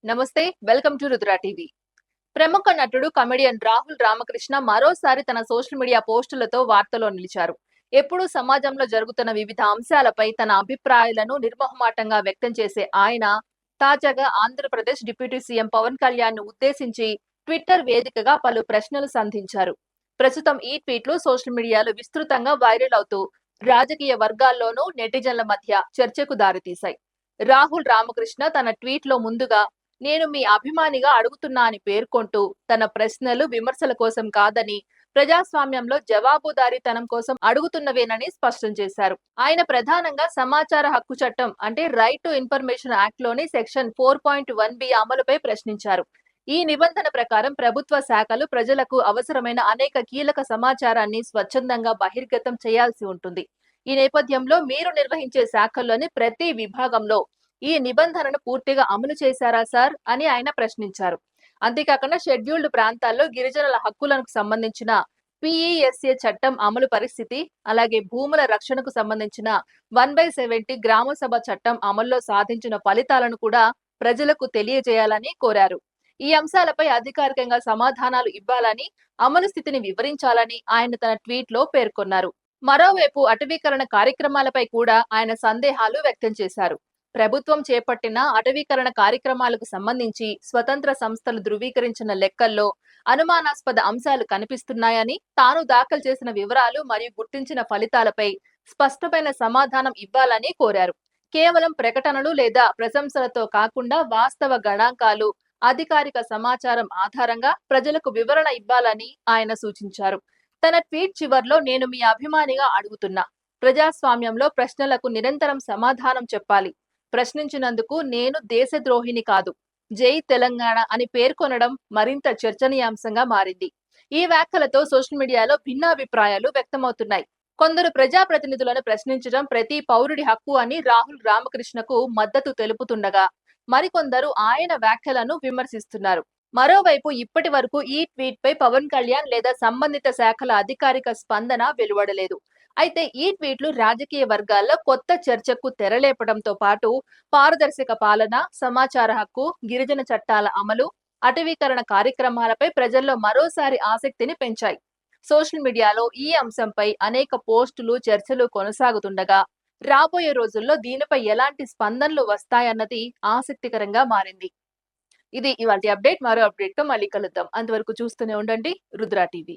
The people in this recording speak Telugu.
నమస్తే. Welcome to Rudra TV. ప్రముఖ నటుడు, కమెడియన్ రాహుల్ రామకృష్ణ మరోసారి తన సోషల్ మీడియా పోస్టులతో వార్తల్లో నిలిచారు. ఎప్పుడూ సమాజంలో జరుగుతున్న వివిధ అంశాలపై తన అభిప్రాయాలను నిర్మోహమాటంగా వ్యక్తం చేసే ఆయన తాజాగా ఆంధ్రప్రదేశ్ డిప్యూటీ సీఎం పవన్ కళ్యాణ్ ను ఉద్దేశించి ట్విట్టర్ వేదికగా పలు ప్రశ్నలు సంధించారు. ప్రస్తుతం ఈ ట్వీట్లు సోషల్ మీడియాలో విస్తృతంగా వైరల్ అవుతూ రాజకీయ వర్గాల్లోనూ నెటిజన్ల మధ్య చర్చకు దారితీశాయి. రాహుల్ రామకృష్ణ తన ట్వీట్ లో ముందుగా నేను మీ అభిమానిగా అడుగుతున్నా అని పేర్కొంటూ తన ప్రశ్నలు విమర్శల కోసం కాదని ప్రజాస్వామ్యంలో జవాబుదారీతనం కోసం అడుగుతున్నవేనని స్పష్టం చేశారు. ఆయన ప్రధానంగా సమాచార హక్కు చట్టం అంటే రైట్ టు ఇన్ఫర్మేషన్ యాక్ట్ లోని సెక్షన్ 4.1B అమలుపై ప్రశ్నించారు. ఈ నిబంధన ప్రకారం ప్రభుత్వ శాఖలు ప్రజలకు అవసరమైన అనేక కీలక సమాచారాన్ని స్వచ్ఛందంగా బహిర్గతం చేయాల్సి ఉంటుంది. ఈ నేపథ్యంలో మీరు నిర్వహించే శాఖల్లోని ప్రతి విభాగంలో ఈ నిబంధనను పూర్తిగా అమలు చేశారా సార్ అని ఆయన ప్రశ్నించారు. అంతేకాకుండా షెడ్యూల్డ్ ప్రాంతాల్లో గిరిజనుల హక్కులకు సంబంధించిన పిఈఎస్ఏ చట్టం అమలు పరిస్థితి, అలాగే భూముల రక్షణకు సంబంధించిన 1/70 గ్రామ సభ చట్టం అమల్లో సాధించిన ఫలితాలను కూడా ప్రజలకు తెలియజేయాలని కోరారు. ఈ అంశాలపై అధికారికంగా సమాధానాలు ఇవ్వాలని, అమలు స్థితిని వివరించాలని ఆయన తన ట్వీట్ లో పేర్కొన్నారు. మరోవైపు అటవీకరణ కార్యక్రమాలపై కూడా ఆయన సందేహాలు వ్యక్తం చేశారు. ప్రభుత్వం చేపట్టిన అటవీకరణ కార్యక్రమాలకు సంబంధించి స్వతంత్ర సంస్థలు ధృవీకరించిన లెక్కల్లో అనుమానాస్పద అంశాలు కనిపిస్తున్నాయని, తాను దాఖలు చేసిన వివరాలు మరియు గుర్తించిన ఫలితాలపై స్పష్టమైన సమాధానం ఇవ్వాలని కోరారు. కేవలం ప్రకటనలు లేదా ప్రశంసలతో కాకుండా వాస్తవ గణాంకాలు, అధికారిక సమాచారం ఆధారంగా ప్రజలకు వివరణ ఇవ్వాలని ఆయన సూచించారు. తన ట్వీట్ చివర్లో నేను మీ అభిమానిగా అడుగుతున్నా, ప్రజాస్వామ్యంలో ప్రశ్నలకు నిరంతరం సమాధానం చెప్పాలి. ప్రశ్నించినందుకు నేను దేశద్రోహిని కాదు, జై తెలంగాణ అని పేర్కొనడం మరింత చర్చనీయాంశంగా మారింది. ఈ వ్యాఖ్యలతో సోషల్ మీడియాలో భిన్నాభిప్రాయాలు వ్యక్తమవుతున్నాయి. కొందరు ప్రజాప్రతినిధులను ప్రశ్నించడం ప్రతి పౌరుడి హక్కు అని రాహుల్ రామకృష్ణకు మద్దతు తెలుపుతుండగా, మరికొందరు ఆయన వ్యాఖ్యలను విమర్శిస్తున్నారు. మరోవైపు ఇప్పటి వరకు ఈ ట్వీట్ పై పవన్ కళ్యాణ్ లేదా సంబంధిత శాఖల అధికారిక స్పందన వెలువడలేదు. అయితే ఈ ట్వీట్లు రాజకీయ వర్గాల్లో కొత్త చర్చకు తెరలేపడంతో పాటు పారదర్శక పాలన, సమాచార హక్కు, గిరిజన చట్టాల అమలు, అటవీకరణ కార్యక్రమాలపై ప్రజల్లో మరోసారి ఆసక్తిని పెంచాయి. సోషల్ మీడియాలో ఈ అంశంపై అనేక పోస్టులు, చర్చలు కొనసాగుతుండగా రాబోయే రోజుల్లో దీనిపై ఎలాంటి స్పందనలు వస్తాయన్నది ఆసక్తికరంగా మారింది. ఇది ఇవాల్టి అప్డేట్. మరో అప్డేట్ తో మళ్ళీ కలుద్దాం. అంతవరకు చూస్తూనే ఉండండి రుద్ర టీవీ.